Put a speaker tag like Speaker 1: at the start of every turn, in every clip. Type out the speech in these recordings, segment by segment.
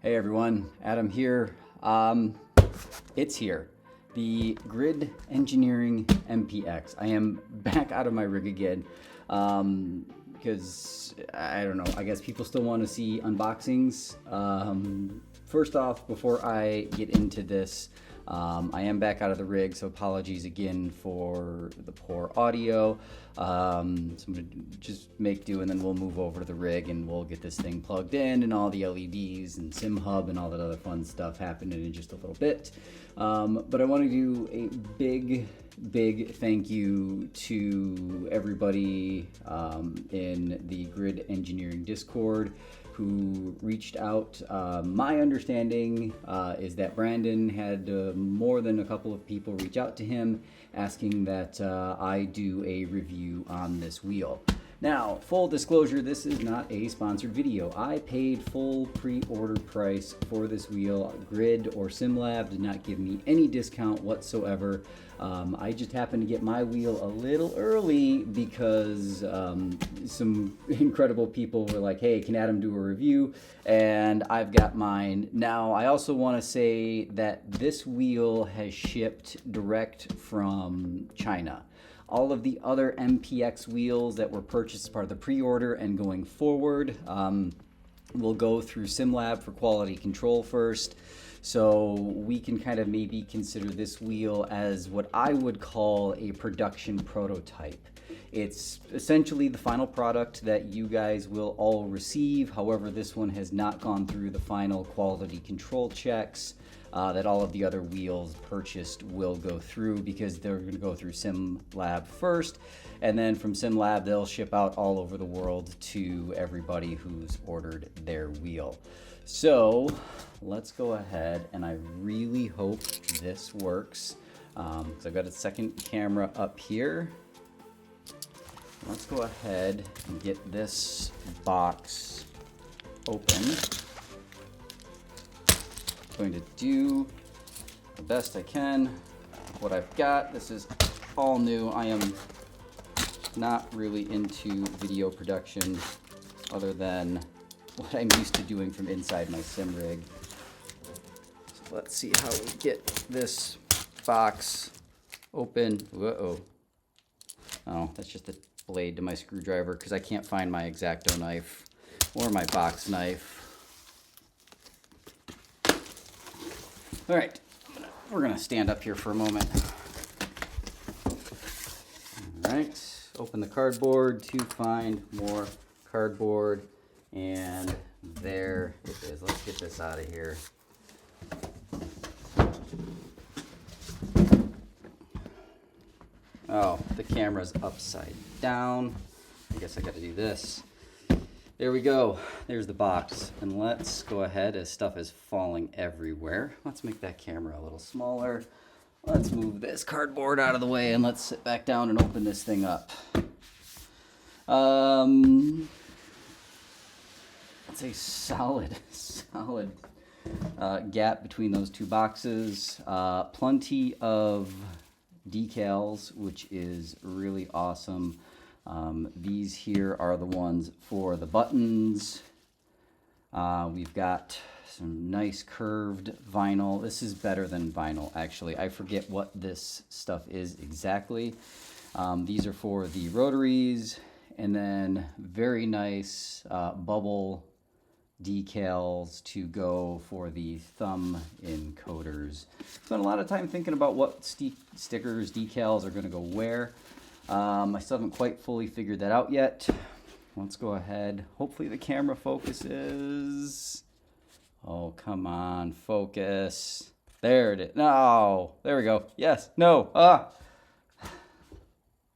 Speaker 1: Hey everyone, Adam here. It's here, the Grid Engineering MPX. I am back out of my rig again because I don't know, I guess people still want to see unboxings. First off, before I get into this, I am back out of the rig, so apologies again for the poor audio. So I'm gonna just make do, and then we'll move over to the rig and we'll get this thing plugged in and all the LEDs and Sim Hub and all that other fun stuff happening in just a little bit. But I want to do a big thank you to everybody in the Grid Engineering Discord who reached out. My understanding is that Brandon had more than a couple of people reach out to him asking that I do a review on this wheel. Now, full disclosure, this is not a sponsored video. I paid full pre-order price for this wheel. Grid or SimLab did not give me any discount whatsoever. I just happened to get my wheel a little early because some incredible people were like, hey, can Adam do a review? And I've got mine. Now, I also want to say that this wheel has shipped direct from China. All of the other MPX wheels that were purchased as part of the pre-order and going forward will go through SimLab for quality control first. So we can kind of maybe consider this wheel as what I would call a production prototype. It's essentially the final product that you guys will all receive. However, this one has not gone through the final quality control checks that all of the other wheels purchased will go through, because they're going to go through SimLab first, and then from SimLab they'll ship out all over the world to everybody who's ordered their wheel. So let's go ahead, and I really hope this works because I've got a second camera up here. Let's go ahead and get this box open. I'm going to do the best I can what I've got. This is all new. I am not really into video production other than what I'm used to doing from inside my sim rig. So let's see how we get this box open. Whoa. Oh, that's just a blade to my screwdriver because I can't find my X-Acto knife or my box knife. All right, we're gonna stand up here for a moment. All right, open the cardboard to find more cardboard, and there it is. Let's get this out of here. Oh, the camera's upside down. I guess I gotta do this. There we go. There's the box. And let's go ahead, as stuff is falling everywhere. Let's make that camera a little smaller. Let's move this cardboard out of the way, and let's sit back down and open this thing up. It's a solid gap between those two boxes. Plenty of decals, which is really awesome. These here are the ones for the buttons. We've got some nice curved vinyl. This is better than vinyl, actually. I forget what this stuff is exactly. These are for the rotaries, and then very nice bubble decals to go for the thumb encoders. Spent a lot of time thinking about what stickers, decals are going to go where. I still haven't quite fully figured that out yet. Let's go ahead. Hopefully the camera focuses. Oh, come on, focus. There it is. No, there we go. Yes, no,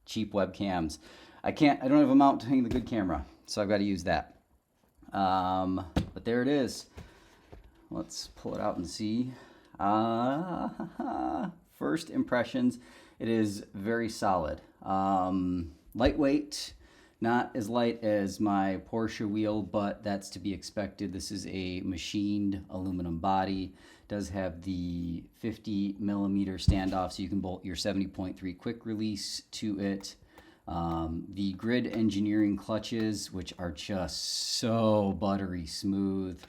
Speaker 1: cheap webcams. I don't have a mount to hang the good camera, so I've got to use that. But there it is. Let's pull it out and see. First impressions, it is very solid. Lightweight, not as light as my Porsche wheel, but that's to be expected. This is a machined aluminum body. It does have the 50 millimeter standoff, so you can bolt your 70.3 quick release to it. The Grid Engineering clutches, which are just so buttery smooth.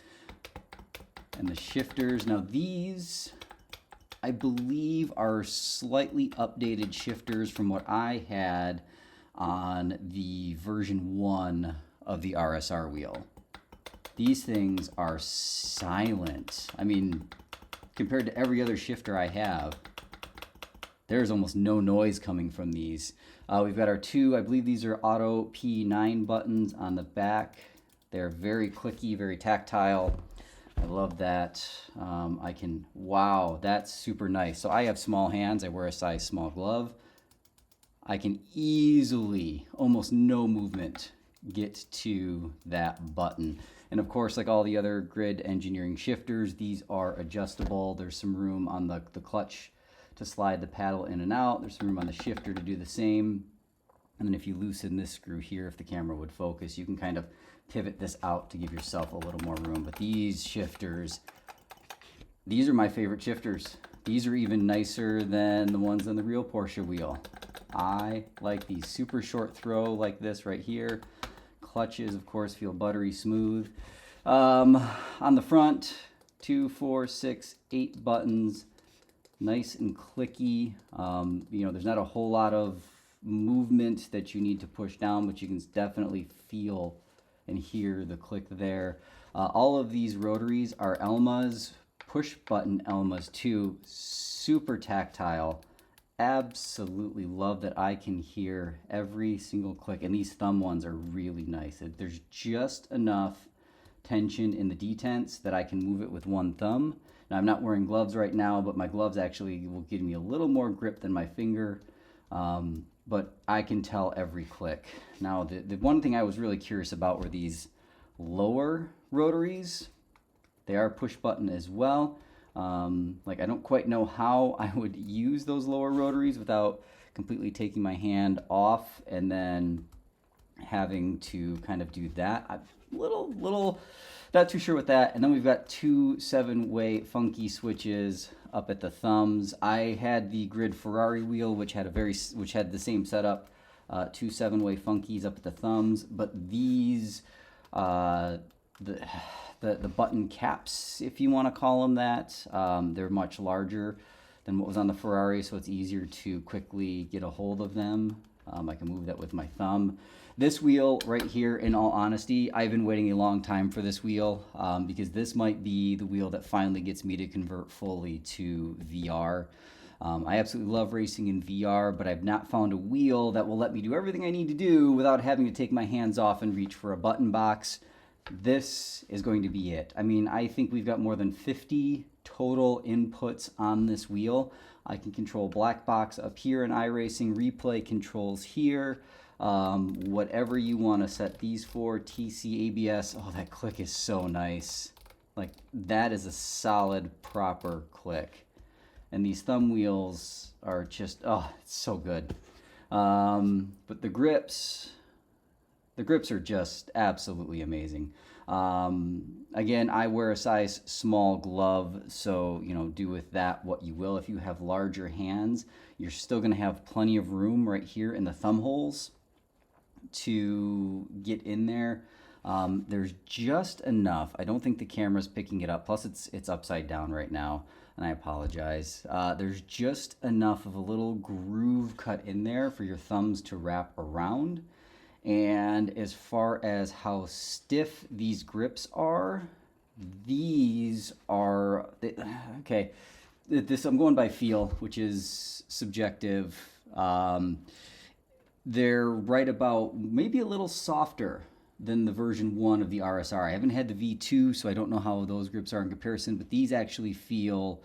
Speaker 1: And the shifters, now these, I believe, are slightly updated shifters from what I had on the version 1 of the RSR wheel. These things are silent. I mean, compared to every other shifter I have, there's almost no noise coming from these. We've got our two, I believe these are auto P9 buttons on the back. They're very clicky, very tactile. I love that. Wow, that's super nice. So I have small hands. I wear a size small glove. I can easily, almost no movement, get to that button. And of course, like all the other Grid engineering shifters, these are adjustable. There's some room on the clutch to slide the paddle in and out. There's some room on the shifter to do the same. And then if you loosen this screw here, if the camera would focus, you can kind of pivot this out to give yourself a little more room. But these shifters, these are my favorite shifters. These are even nicer than the ones on the real Porsche wheel. I like these. Super short throw like this right here. Clutches, of course, feel buttery smooth. On the front, 2, 4, 6, 8 buttons. Nice and clicky. You know, there's not a whole lot of movement that you need to push down, but you can definitely feel and hear the click there. All of these rotaries are Elmas, push button Elmas too. Super tactile. Absolutely love that I can hear every single click, and these thumb ones are really nice. There's just enough tension in the detents that I can move it with one thumb. Now I'm not wearing gloves right now, but my gloves actually will give me a little more grip than my finger, but I can tell every click. Now the one thing I was really curious about were these lower rotaries. They are push button as well. Like I don't quite know how I would use those lower rotaries without completely taking my hand off and then having to kind of do that. I'm little not too sure with that. And then we've got two 7-way funky switches up at the thumbs. I had the Grid Ferrari wheel, which had the same setup, two 7-way funkies up at the thumbs. But these, the button caps, if you want to call them that, they're much larger than what was on the Ferrari, so it's easier to quickly get a hold of them. I can move that with my thumb. This wheel right here, in all honesty, I've been waiting a long time for this wheel because this might be the wheel that finally gets me to convert fully to VR. I absolutely love racing in VR, but I've not found a wheel that will let me do everything I need to do without having to take my hands off and reach for a button box. This is going to be it. I mean, I think we've got more than 50 total inputs on this wheel. I can control black box up here in iRacing, replay controls here, whatever you want to set these for, TC, ABS. Oh, that click is so nice. Like, that is a solid, proper click. And these thumb wheels are just, oh, it's so good. But the grips are just absolutely amazing. Again, I wear a size small glove, so, you know, do with that what you will. If you have larger hands, you're still going to have plenty of room right here in the thumb holes to get in there. There's just enough. I don't think the camera's picking it up. Plus, it's upside down right now, and I apologize. There's just enough of a little groove cut in there for your thumbs to wrap around. And as far as how stiff these grips are, these are, okay, I'm going by feel, which is subjective. They're right about maybe a little softer than the version 1 of the RSR. I haven't had the V2, so I don't know how those grips are in comparison, but these actually feel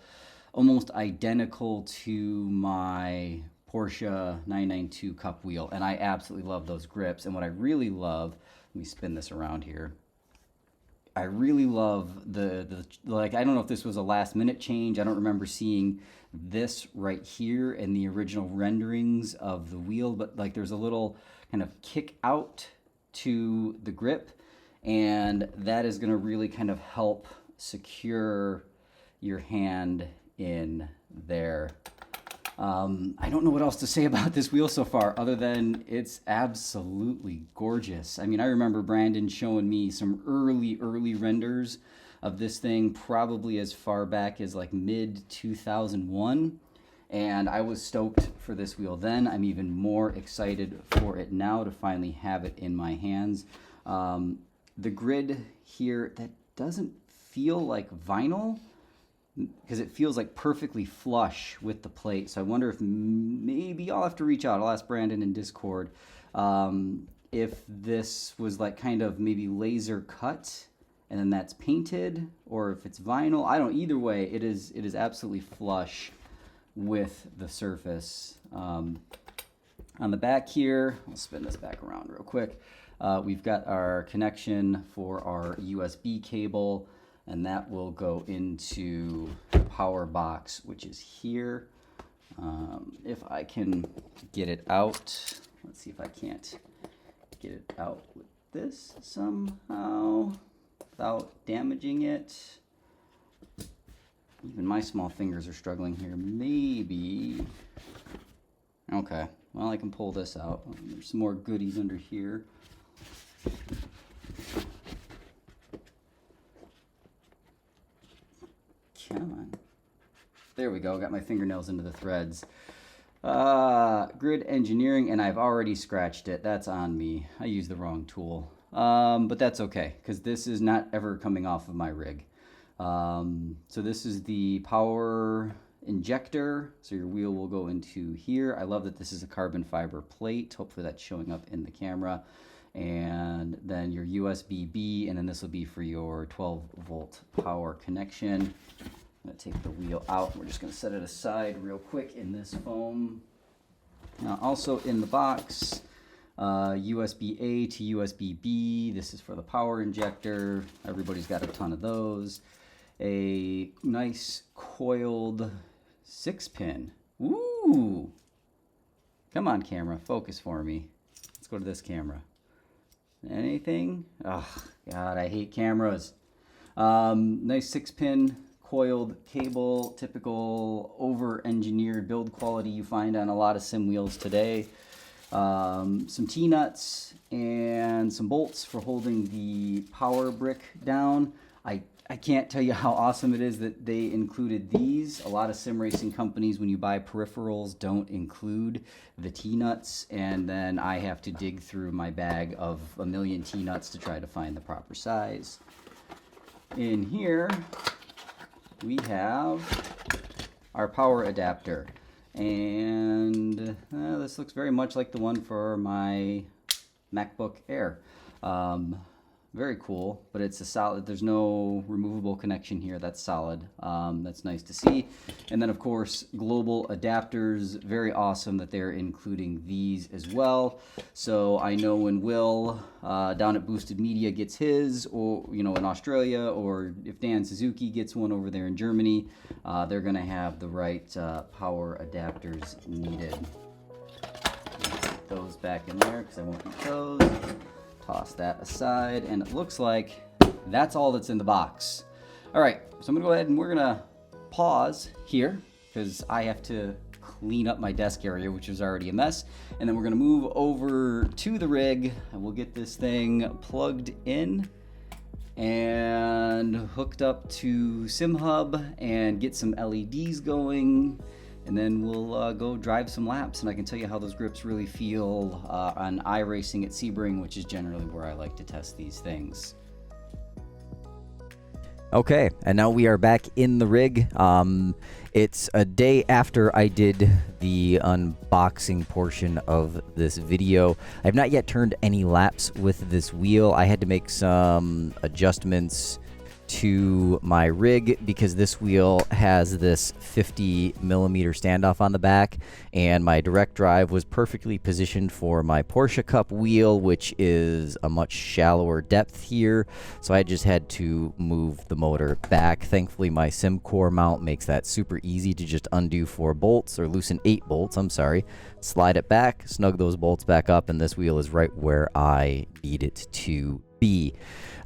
Speaker 1: almost identical to my Porsche 992 Cup wheel, and I absolutely love those grips. And what I really love, let me spin this around here. I really love the like, I don't know if this was a last minute change. I don't remember seeing this right here in the original renderings of the wheel, but like there's a little kind of kick out to the grip, and that is going to really kind of help secure your hand in there. I don't know what else to say about this wheel so far other than it's absolutely gorgeous. I mean, I remember Brandon showing me some early renders of this thing probably as far back as like mid 2001. And I was stoked for this wheel then. I'm even more excited for it now to finally have it in my hands. The grid here, that doesn't feel like vinyl because it feels like perfectly flush with the plate. So I wonder if maybe I'll have to reach out. I'll ask Brandon in Discord if this was like kind of maybe laser cut and then that's painted, or if it's vinyl. I don't, either way, it is absolutely flush with the surface. On the back here, I'll spin this back around real quick. We've got our connection for our USB cable, and that will go into the power box, which is here. If I can get it out, let's see if I can't get it out with this somehow without damaging it. Even my small fingers are struggling here. Maybe. Okay, well, I can pull this out. There's some more goodies under here. Come on. There we go. Got my fingernails into the threads. Grid engineering, and I've already scratched it. That's on me. I used the wrong tool. But that's okay, because this is not ever coming off of my rig. So this is the power injector. So your wheel will go into here. I love that this is a carbon fiber plate. Hopefully that's showing up in the camera. And then your USB-B, and then this will be for your 12-volt power connection. I'm going to take the wheel out. We're just going to set it aside real quick in this foam. Now, also in the box, USB-A to USB-B. This is for the power injector. Everybody's got a ton of those. A nice coiled 6-pin. Ooh! Come on, camera. Focus for me. Let's go to this camera. Anything? Oh, God, I hate cameras. Nice 6-pin coiled cable, typical over-engineered build quality you find on a lot of sim wheels today. Some T-nuts and some bolts for holding the power brick down. I can't tell you how awesome it is that they included these. A lot of sim racing companies, when you buy peripherals, don't include the T-nuts, and then I have to dig through my bag of a million T-nuts to try to find the proper size. In here, we have our power adapter, and this looks very much like the one for my MacBook Air. Very cool, but it's a solid, there's no removable connection here. That's solid. That's nice to see. And then of course, global adapters, very awesome that they're including these as well. So I know when Will down at Boosted Media gets his, or in Australia, or if Dan Suzuki gets one over there in Germany, they're gonna have the right power adapters needed. Put those back in there because I won't need those. Toss that aside, and it looks like that's all that's in the box. All right, so I'm gonna go ahead and we're gonna pause here because I have to clean up my desk area, which is already a mess, and then we're gonna move over to the rig and we'll get this thing plugged in and hooked up to SimHub and get some LEDs going. And then we'll go drive some laps, and I can tell you how those grips really feel on iRacing at Sebring, which is generally where I like to test these things. Okay, and now we are back in the rig. It's a day after I did the unboxing portion of this video. I have not yet turned any laps with this wheel. I had to make some adjustments to my rig because this wheel has this 50mm standoff on the back, and my direct drive was perfectly positioned for my Porsche Cup wheel, which is a much shallower depth here, so I just had to move the motor back. Thankfully my SimCore mount makes that super easy to just undo 4 bolts, or loosen 8 bolts, I'm sorry, slide it back, snug those bolts back up, and this wheel is right where I need it to
Speaker 2: B.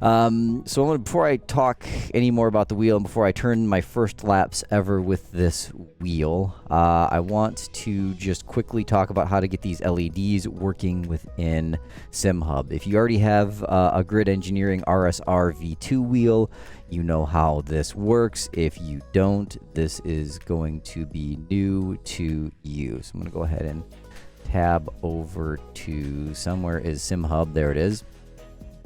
Speaker 2: Before I talk any more about the wheel and before I turn my first laps ever with this wheel, I want to just quickly talk about how to get these LEDs working within SimHub. If you already have a Grid Engineering RSR V2 wheel, you know how this works. If you don't, this is going to be new to you. So I'm going to go ahead and tab over to somewhere is SimHub. There it is.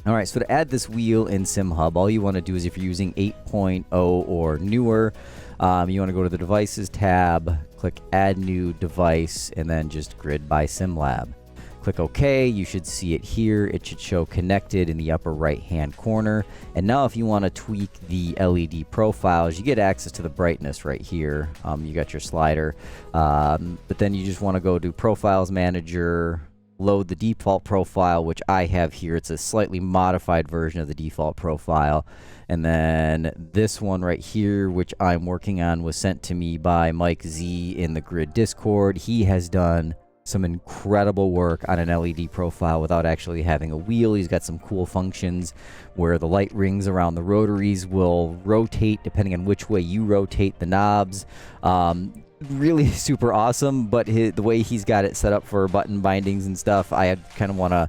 Speaker 2: All right, so to add this wheel in SimHub, all you want to do is if you're using 8.0 or newer, you want to go to the Devices tab, click Add New Device, and then just Grid by SimLab. Click OK. You should see it here. It should show connected in the upper right-hand corner. And now if you want to tweak the LED profiles, you get access to the brightness right here. You got your slider. But then you just want to go to Profiles Manager, load the default profile, which I have here. It's a slightly modified version of the default profile. And then this one right here, which I'm working on, was sent to me by Mike Z in the Grid Discord. He has done some incredible work on an LED profile without actually having a wheel. He's got some cool functions where the light rings around the rotaries will rotate depending on which way you rotate the knobs. Really super awesome, but the way he's got it set up for button bindings and stuff, I kind of want to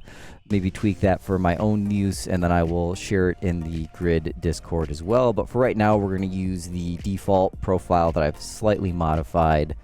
Speaker 2: maybe tweak that for my own use, and then I will share it in the Grid Discord as well. But for right now, we're going to use the default profile that I've slightly modified.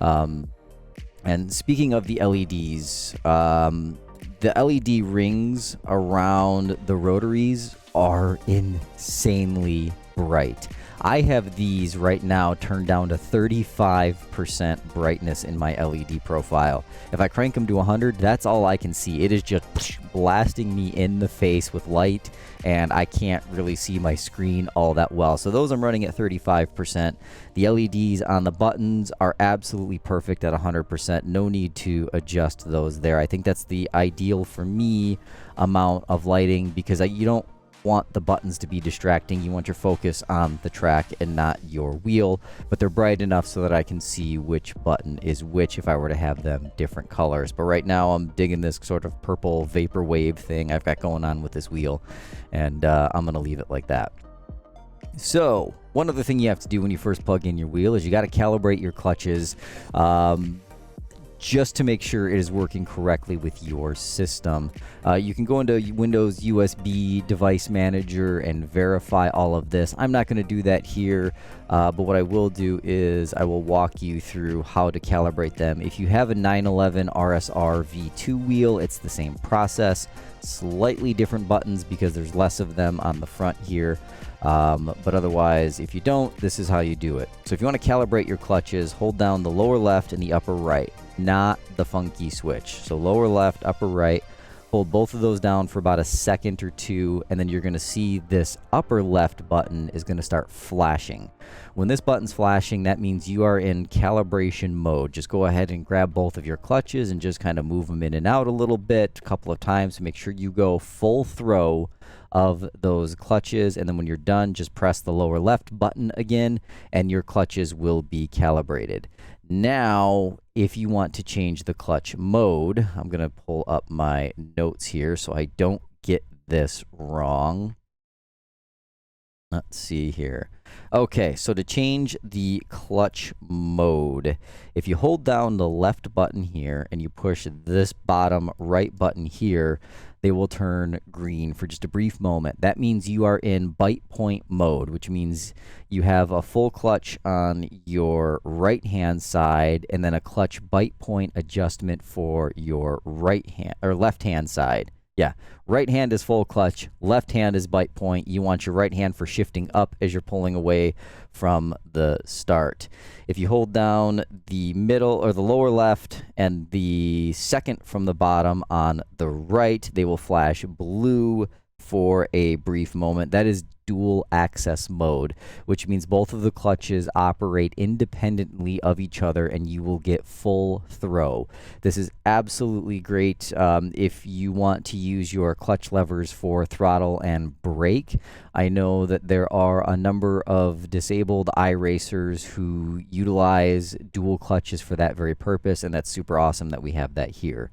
Speaker 2: And speaking of the LEDs, the LED rings around the rotaries are insanely bright. I have these right now turned down to 35% brightness in my LED profile. If I crank them to 100, that's all I can see. It is just blasting me in the face with light, and I can't really see my screen all that well. So those I'm running at 35%. The LEDs on the buttons are absolutely perfect at 100%. No need to adjust those there. I think that's the ideal for me amount of lighting, because you don't want the buttons to be distracting. You want your focus on the track and not your wheel, but they're bright enough so that I can see which button is which if I were to have them different colors. But right now I'm digging this sort of purple vaporwave thing I've got going on with this wheel, and I'm gonna leave it like that. So one other thing you have to do when you first plug in your wheel is you got to calibrate your clutches, just to make sure it is working correctly with your system. You can go into Windows USB Device Manager and verify all of this. I'm not going to do that here, but what I will do is I will walk you through how to calibrate them. If you have a 911 RSR V2 wheel, it's the same process. Slightly different buttons because there's less of them on the front here. But otherwise, if you don't, this is how you do it. So if you want to calibrate your clutches, hold down the lower left and the upper right, not the funky switch. So lower left, upper right, hold both of those down for about a second or two, and then you're going to see this upper left button is going to start flashing. When this button's flashing, that means you are in calibration mode. Just go ahead and grab both of your clutches and just kind of move them in and out a little bit, a couple of times to make sure you go full throw of those clutches, and then when you're done, just press the lower left button again and your clutches will be calibrated. Now if you want to change the clutch mode, I'm gonna pull up my notes here so I don't get this wrong. Let's see here. Okay, so to change the clutch mode, if you hold down the left button here and you push this bottom right button here, they will turn green for just a brief moment. That means you are in bite point mode, which means you have a full clutch on your right hand side and then a clutch bite point adjustment for your right hand or left hand side. Yeah, right hand is full clutch, left hand is bite point. You want your right hand for shifting up as you're pulling away from the start. If you hold down the middle or the lower left and the second from the bottom on the right, they will flash blue for a brief moment. That is dual access mode, which means both of the clutches operate independently of each other and you will get full throw. This is absolutely great if you want to use your clutch levers for throttle and brake. I know that there are a number of disabled iRacers who utilize dual clutches for that very purpose, and that's super awesome that we have that here.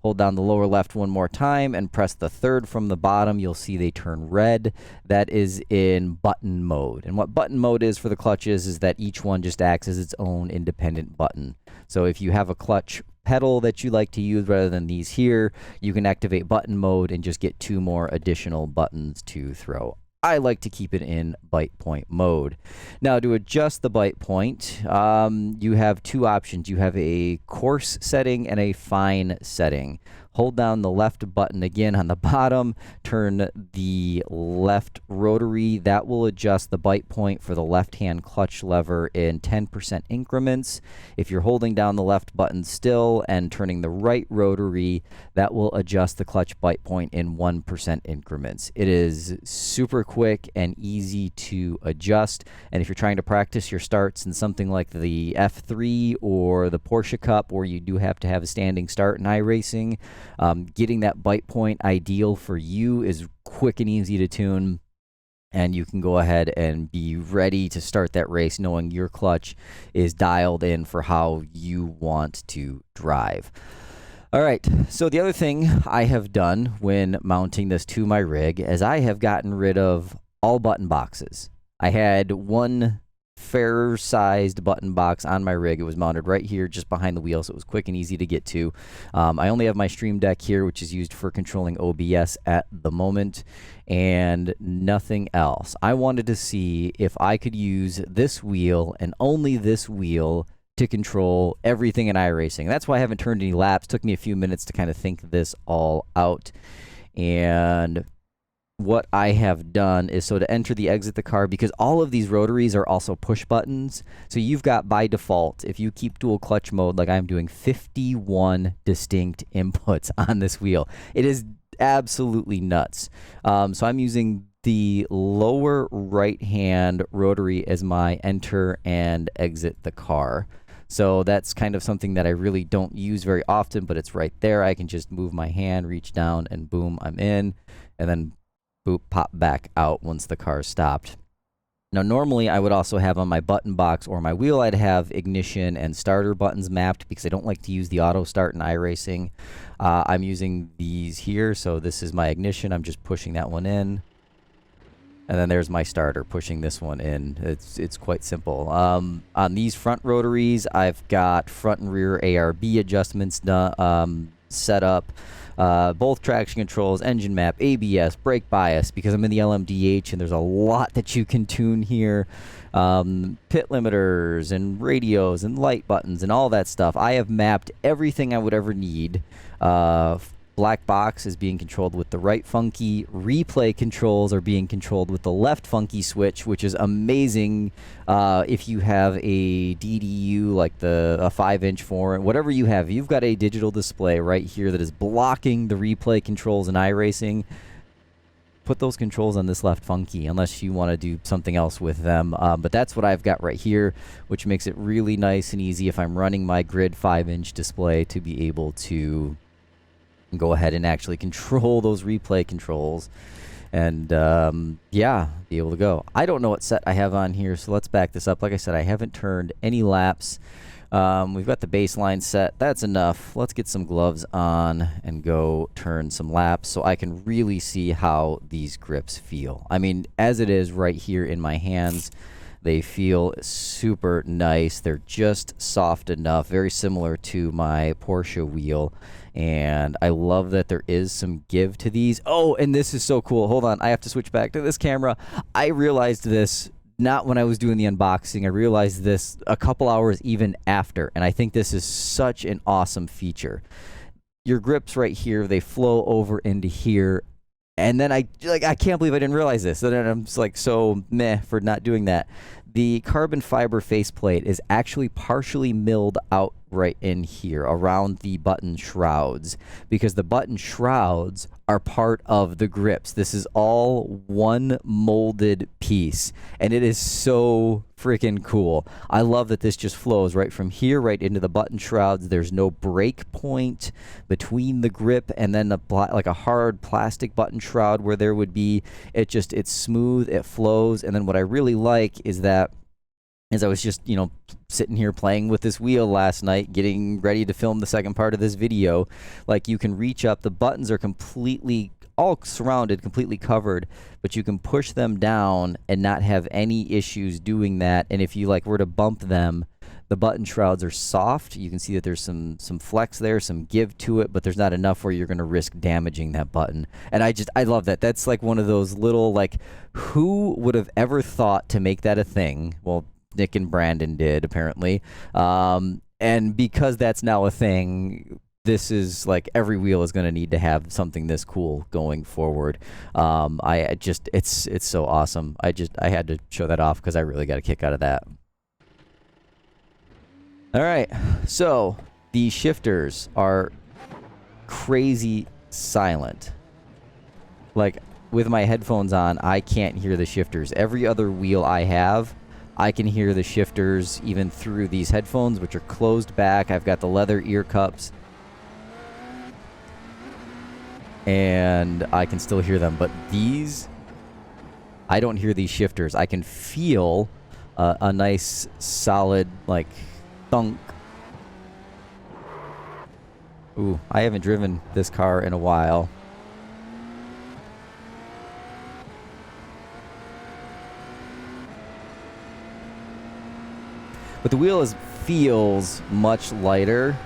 Speaker 2: Hold down the lower left one more time and press the third from the bottom. You'll see they turn red. That is in button mode. And what button mode is for the clutches is that each one just acts as its own independent button. So if you have a clutch pedal that you like to use rather than these here, you can activate button mode and just get 2 more additional buttons to throw. I like to keep it in bite point mode. Now, to adjust the bite point, you have 2 options. You have a coarse setting and a fine setting. Hold down the left button again on the bottom, turn the left rotary. That will adjust the bite point for the left-hand clutch lever in 10% increments. If you're holding down the left button still and turning the right rotary, that will adjust the clutch bite point in 1% increments. It is super quick and easy to adjust. And if you're trying to practice your starts in something like the F3 or the Porsche Cup, where you do have to have a standing start in iRacing, getting that bite point ideal for you is quick and easy to tune, and you can go ahead and be ready to start that race knowing your clutch is dialed in for how you want to drive. All right, so the other thing I have done when mounting this to my rig is I have gotten rid of all button boxes. I had one fair-sized button box on my rig. It was mounted right here just behind the wheel, so it was quick and easy to get to. I only have my Stream Deck here, which is used for controlling OBS at the moment, and nothing else. I wanted to see if I could use this wheel and only this wheel to control everything in iRacing. That's why I haven't turned any laps. It took me a few minutes to kind of think this all out. And what I have done is, so to enter the exit the car, because all of these rotaries are also push buttons, so you've got by default, if you keep dual clutch mode like I'm doing, 51 distinct inputs on this wheel. It is absolutely nuts. So I'm using the lower right hand rotary as my enter and exit the car. So that's kind of something that I really don't use very often, but it's right there. I can just move my hand, reach down, and boom, I'm in, and then boop, pop back out once the car's stopped. Now, normally I would also have on my button box or my wheel, I'd have ignition and starter buttons mapped because I don't like to use the auto start in iRacing. I'm using these here, so this is my ignition. I'm just pushing that one in. And then there's my starter, pushing this one in. It's quite simple. On these front rotaries, I've got front and rear ARB adjustments set up. Both traction controls, engine map, ABS, brake bias, because I'm in the LMDH and there's a lot that you can tune here. Pit limiters and radios and light buttons and all that stuff. I have mapped everything I would ever need. Black box is being controlled with the right funky. Replay controls are being controlled with the left funky switch, which is amazing if you have a DDU like a 5-inch 4, whatever you have. You've got a digital display right here that is blocking the replay controls in iRacing. Put those controls on this left funky unless you want to do something else with them. But that's what I've got right here, which makes it really nice and easy if I'm running my Grid 5-inch display to be able to go ahead and actually control those replay controls and yeah, be able to go. I don't know what set I have on here, so let's back this up. Like I said, I haven't turned any laps. We've got the baseline set. That's enough. Let's get some gloves on and go turn some laps so I can really see how these grips feel. I mean, as it is right here in my hands, they feel super nice. They're just soft enough, very similar to my Porsche wheel. And I love that there is some give to these. Oh, and this is so cool. Hold on, I have to switch back to this camera. I realized this not when I was doing the unboxing. I realized this a couple hours even after, and I think this is such an awesome feature. Your grips right here, they flow over into here, and then I can't believe I didn't realize this. And then I'm just like so meh for not doing that. The carbon fiber faceplate is actually partially milled out right in here around the button shrouds, because the button shrouds are part of the grips. This is all one molded piece, and it is so freaking cool. I love that this just flows right from here right into the button shrouds. There's no break point between the grip and then like a hard plastic button shroud where there would be. It's smooth, it flows. And then what I really like is that as I was just, you know, sitting here playing with this wheel last night, getting ready to film the second part of this video, like you can reach up, the buttons are completely all surrounded, completely covered, but you can push them down and not have any issues doing that. And if you like were to bump them, the button shrouds are soft. You can see that there's some flex there, some give to it, but there's not enough where you're going to risk damaging that button. And I love that. That's like one of those little, like, who would have ever thought to make that a thing? Well, Nick and Brandon did, apparently. And because that's now a thing, this is like every wheel is going to need to have something this cool going forward. It's so awesome. I had to show that off because I really got a kick out of that. All right, so the shifters are crazy silent. Like with my headphones on, I can't hear the shifters. Every other wheel I have, I can hear the shifters even through these headphones, which are closed back. I've got the leather ear cups, and I can still hear them. But these, I don't hear these shifters. I can feel a nice, solid, like, thunk. Ooh, I haven't driven this car in a while. But the wheel feels much lighter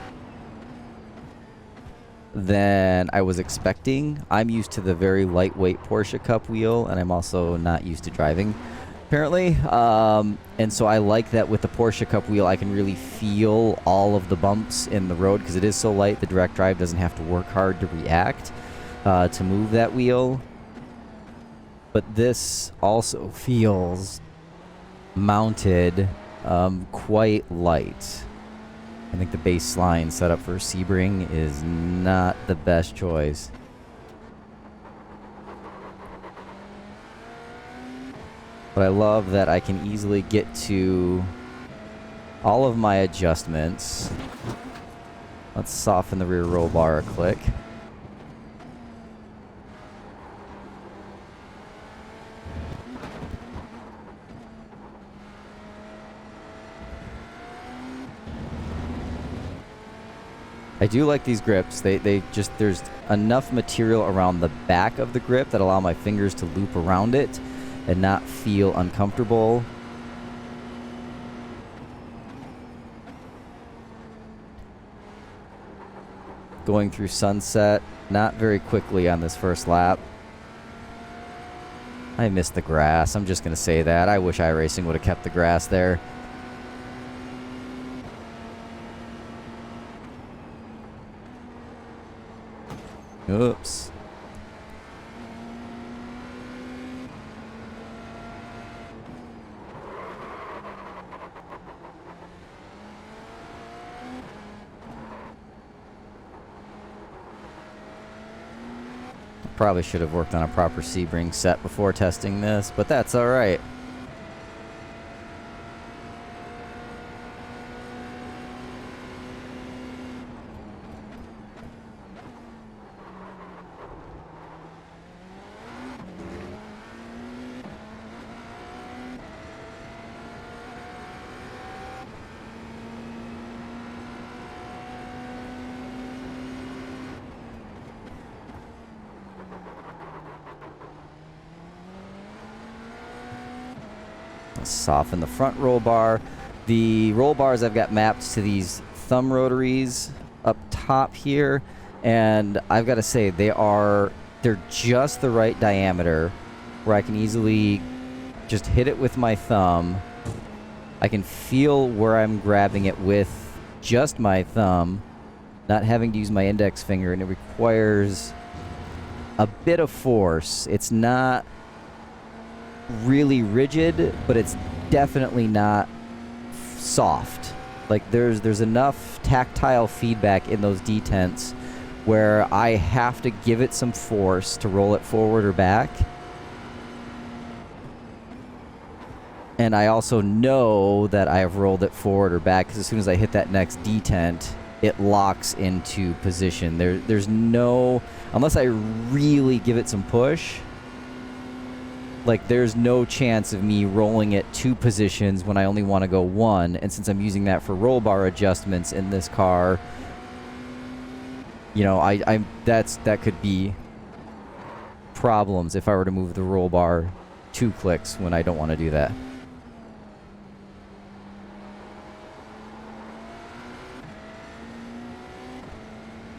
Speaker 2: than I was expecting. I'm used to the very lightweight Porsche Cup wheel, and I'm also not used to driving, apparently. And so I like that with the Porsche Cup wheel, I can really feel all of the bumps in the road because it is so light. The direct drive doesn't have to work hard to react to move that wheel. But this also feels mounted quite light. I think the baseline setup for Sebring is not the best choice. But I love that I can easily get to all of my adjustments. Let's soften the rear roll bar a click. I do like these grips. They just, there's enough material around the back of the grip that allow my fingers to loop around it and not feel uncomfortable. Going through Sunset, not very quickly on this first lap. I missed the grass. I'm just going to say that. I wish iRacing would have kept the grass there. Oops. Probably should have worked on a proper Sebring set before testing this, but that's all right. Soften the front roll bar. The roll bars I've got mapped to these thumb rotaries up top here, and I've got to say they're just the right diameter where I can easily just hit it with my thumb. I can feel where I'm grabbing it with just my thumb, not having to use my index finger, and it requires a bit of force. It's not really rigid, but it's definitely not soft. Like there's enough tactile feedback in those detents where I have to give it some force to roll it forward or back. And I also know that I have rolled it forward or back because as soon as I hit that next detent, it locks into position. There's no, unless I really give it some push, Like, there's no chance of me rolling it 2 positions when I only want to go 1. And since I'm using that for roll bar adjustments in this car, you know, that could be problems if I were to move the roll bar 2 clicks when I don't want to do that.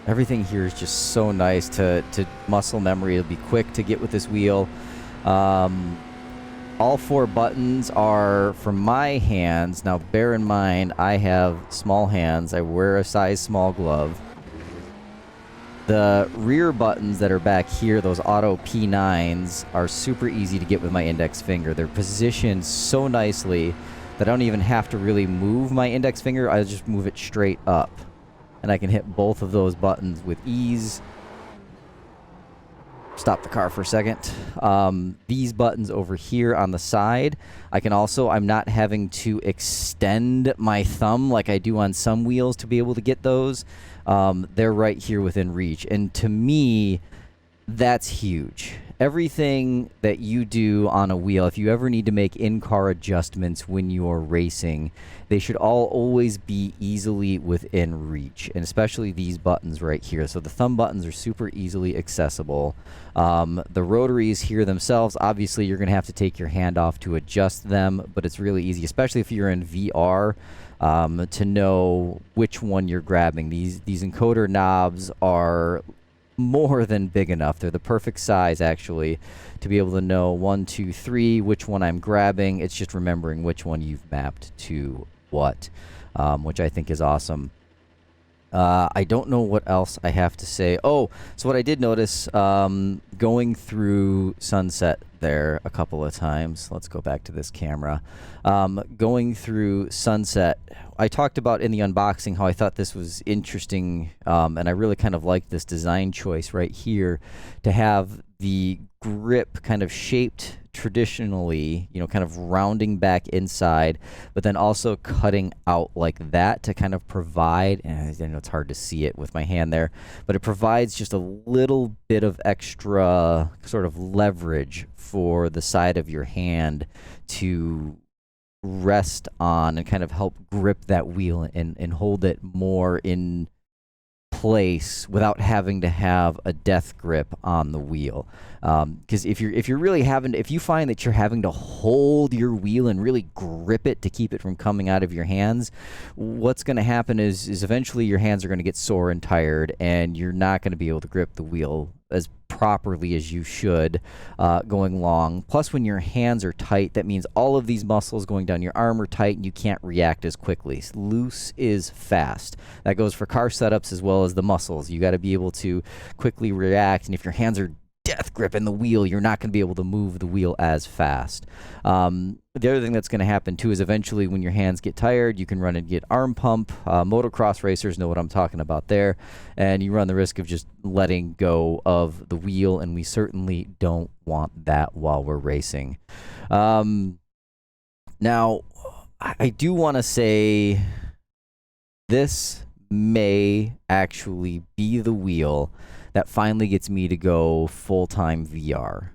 Speaker 2: Everything here is just so nice to muscle memory. It'll be quick to get with this wheel. All 4 buttons are for my hands. Now, bear in mind, I have small hands. I wear a size small glove. The rear buttons that are back here, those auto P9s, are super easy to get with my index finger. They're positioned so nicely that I don't even have to really move my index finger. I just move it straight up. And I can hit both of those buttons with ease. Stop the car for a second. These buttons over here on the side, I'm not having to extend my thumb like I do on some wheels to be able to get those. They're right here within reach. And to me, that's huge. Everything that you do on a wheel, if you ever need to make in-car adjustments when you're racing, they should all always be easily within reach, and especially these buttons right here. So the thumb buttons are super easily accessible. The rotaries here themselves, obviously you're going to have to take your hand off to adjust them, but it's really easy, especially if you're in VR, to know which one you're grabbing. These encoder knobs are more than big enough. They're the perfect size, actually, to be able to know 1, 2, 3, which one I'm grabbing. It's just remembering which one you've mapped to what, which I think is awesome. I don't know what else I have to say. Oh, so what I did notice, going through Sunset there a couple of times. Let's go back to this camera. Going through Sunset, I talked about in the unboxing how I thought this was interesting, and I really kind of liked this design choice right here to have the grip kind of shaped traditionally, you know, kind of rounding back inside, but then also cutting out like that to kind of provide, and I know it's hard to see it with my hand there, but it provides just a little bit of extra sort of leverage for the side of your hand to rest on and kind of help grip that wheel and hold it more in place without having to have a death grip on the wheel. Because if you find that you're having to hold your wheel and really grip it to keep it from coming out of your hands, what's going to happen is eventually your hands are going to get sore and tired, and you're not going to be able to grip the wheel as properly as you should going long. Plus, when your hands are tight, that means all of these muscles going down your arm are tight and you can't react as quickly. Loose is fast. That goes for car setups as well as the muscles. You got to be able to quickly react, and if your hands are death gripping the wheel, you're not going to be able to move the wheel as fast. The other thing that's going to happen too is eventually when your hands get tired, you can run and get arm pump. Motocross racers know what I'm talking about there, and you run the risk of just letting go of the wheel, and we certainly don't want that while we're racing. Now, I do want to say this may actually be the wheel that finally gets me to go full-time VR.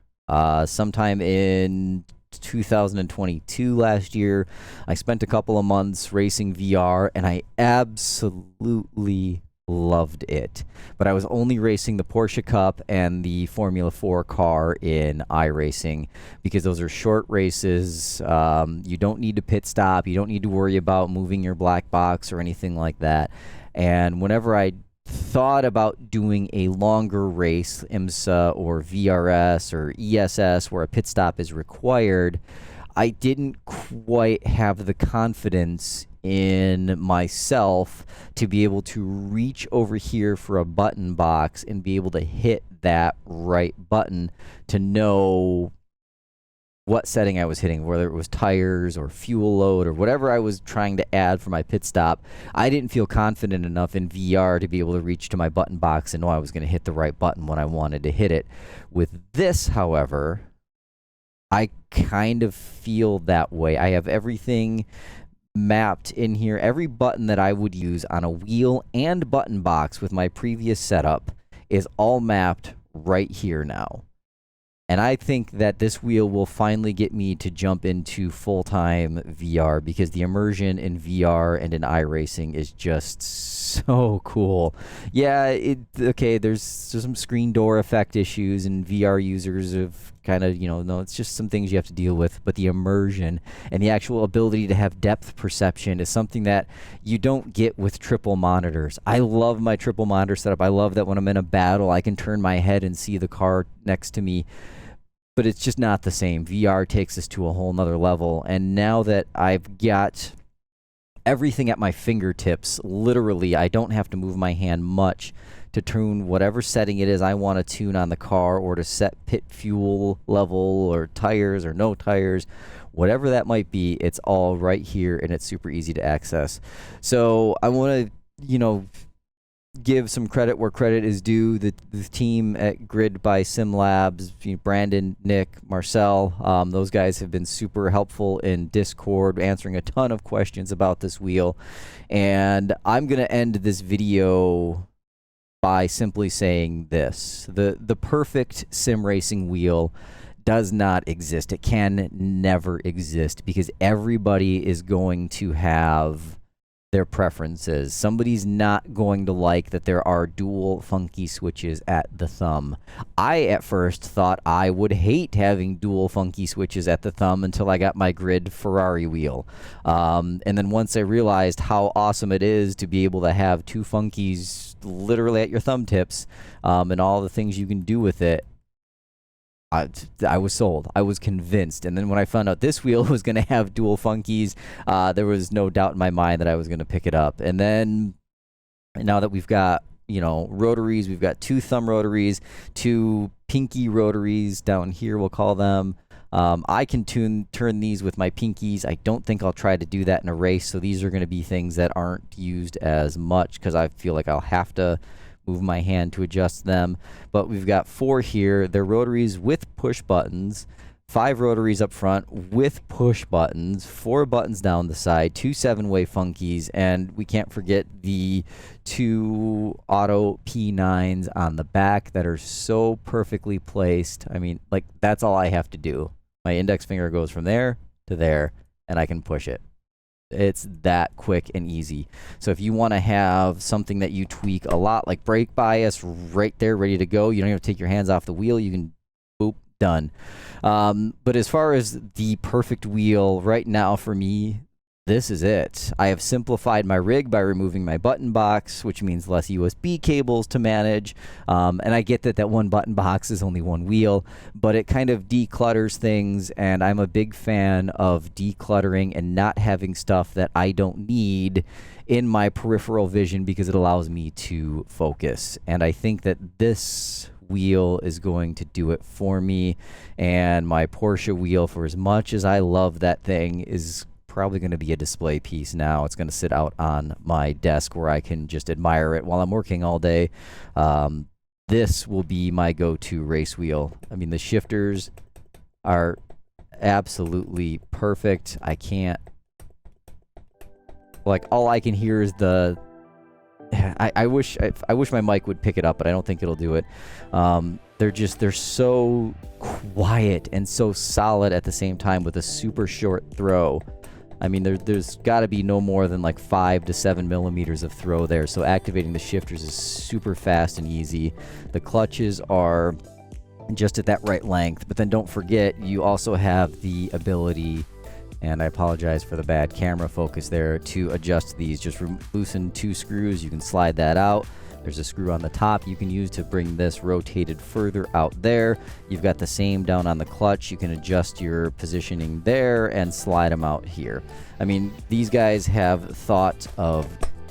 Speaker 2: Sometime in 2022 last year, I spent a couple of months racing VR, and I absolutely loved it. But I was only racing the Porsche Cup and the Formula 4 car in iRacing because those are short races. You don't need to pit stop. You don't need to worry about moving your black box or anything like that. And whenever I thought about doing a longer race, IMSA or VRS or ESS, where a pit stop is required, I didn't quite have the confidence in myself to be able to reach over here for a button box and be able to hit that right button to know what setting I was hitting, whether it was tires or fuel load or whatever I was trying to add for my pit stop. I didn't feel confident enough in VR to be able to reach to my button box and know I was going to hit the right button when I wanted to hit it. With this, however, I kind of feel that way. I have everything mapped in here. Every button that I would use on a wheel and button box with my previous setup is all mapped right here now. And I think that this wheel will finally get me to jump into full-time VR, because the immersion in VR and in iRacing is just so cool. Yeah, okay, there's some screen door effect issues, and VR users have kind of, no, it's just some things you have to deal with. But the immersion and the actual ability to have depth perception is something that you don't get with triple monitors. I love my triple monitor setup. I love that when I'm in a battle, I can turn my head and see the car next to me. But it's just not the same. VR takes us to a whole nother level. And now that I've got everything at my fingertips, literally, I don't have to move my hand much to tune whatever setting it is I want to tune on the car, or to set pit fuel level or tires or no tires, whatever that might be. It's all right here, and it's super easy to access. So I want to, give some credit where credit is due. The team at Grid by Sim Labs, Brandon, Nick, Marcel, those guys have been super helpful in Discord, answering a ton of questions about this wheel. And I'm going to end this video by simply saying this: the perfect sim racing wheel does not exist. It can never exist, because everybody is going to have their preferences. Somebody's not going to like that there are dual funky switches at the thumb. I at first thought I would hate having dual funky switches at the thumb until I got my Grid Ferrari wheel. And then once I realized how awesome it is to be able to have two funkies literally at your thumb tips, and all the things you can do with it, I was sold. I was convinced. And then when I found out this wheel was going to have dual funkies, there was no doubt in my mind that I was going to pick it up. And then now that we've got, rotaries, we've got two thumb rotaries, two pinky rotaries down here, we'll call them. I can turn these with my pinkies. I don't think I'll try to do that in a race. So these are going to be things that aren't used as much, because I feel like I'll have to move my hand to adjust them. But we've got 4 here. They're rotaries with push buttons, 5 rotaries up front with push buttons, 4 buttons down the side, 2 7-way funkies, and we can't forget the 2 auto P9s on the back that are so perfectly placed. I mean, like, that's all I have to do. My index finger goes from there to there, and I can push it. It's that quick and easy. So if you want to have something that you tweak a lot, like brake bias right there, ready to go, you don't have to take your hands off the wheel. You can, boop, done. But as far as the perfect wheel right now for me, this is it. I have simplified my rig by removing my button box, which means less USB cables to manage. And I get that one button box is only one wheel, but it kind of declutters things. And I'm a big fan of decluttering and not having stuff that I don't need in my peripheral vision, because it allows me to focus. And I think that this wheel is going to do it for me. And my Porsche wheel, for as much as I love that thing, is probably going to be a display piece now. It's going to sit out on my desk where I can just admire it while I'm working all day. This will be my go-to race wheel. I mean, the shifters are absolutely perfect. I can't, like, all I can hear is the I wish my mic would pick it up, but I don't think it'll do it. They're so quiet and so solid at the same time, with a super short throw. I mean, there's got to be no more than like 5 to 7 millimeters of throw there. So activating the shifters is super fast and easy. The clutches are just at that right length. But then don't forget, you also have the ability, and I apologize for the bad camera focus there, to adjust these. Just loosen 2 screws. You can slide that out. There's a screw on the top you can use to bring this rotated further out there. You've got the same down on the clutch. You can adjust your positioning there and slide them out here. I mean, these guys have thought of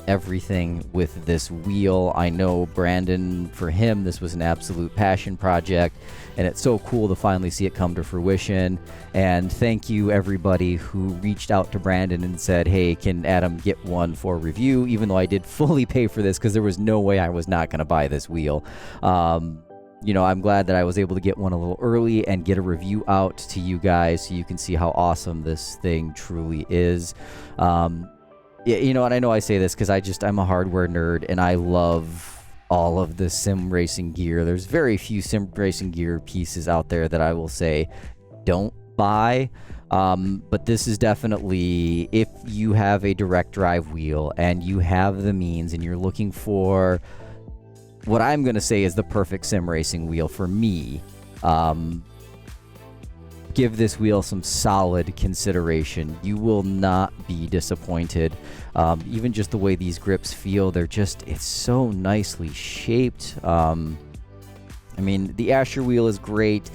Speaker 2: everything with this wheel. I know Brandon, for him, this was an absolute passion project, and it's so cool to finally see it come to fruition. And thank you everybody who reached out to Brandon and said, hey, can Adam get one for review, even though I did fully pay for this, because there was no way I was not going to buy this wheel. I'm glad that I was able to get one a little early and get a review out to you guys so you can see how awesome this thing truly is. Yeah, and I know I say this because I'm a hardware nerd, and I love all of the sim racing gear. There's very few sim racing gear pieces out there that I will say don't buy. But this is definitely, if you have a direct drive wheel and you have the means and you're looking for what I'm going to say is the perfect sim racing wheel for me, give this wheel some solid consideration. You will not be disappointed. Even just the way these grips feel, it's so nicely shaped. I mean, the Asher wheel is great.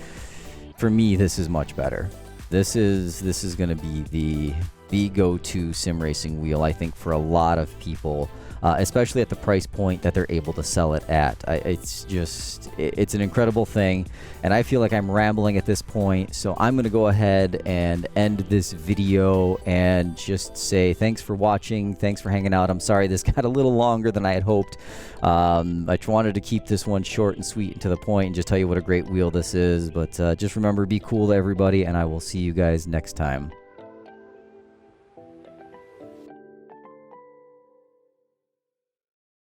Speaker 2: For me, this is much better. This is going to be the go-to sim racing wheel, I think, for a lot of people, especially at the price point that they're able to sell it at. It's an incredible thing, and I feel like I'm rambling at this point, so I'm going to go ahead and end this video and just say thanks for watching, thanks for hanging out. I'm sorry this got a little longer than I had hoped. I wanted to keep this one short and sweet and to the point and just tell you what a great wheel this is, but just remember, be cool to everybody, and I will see you guys next time.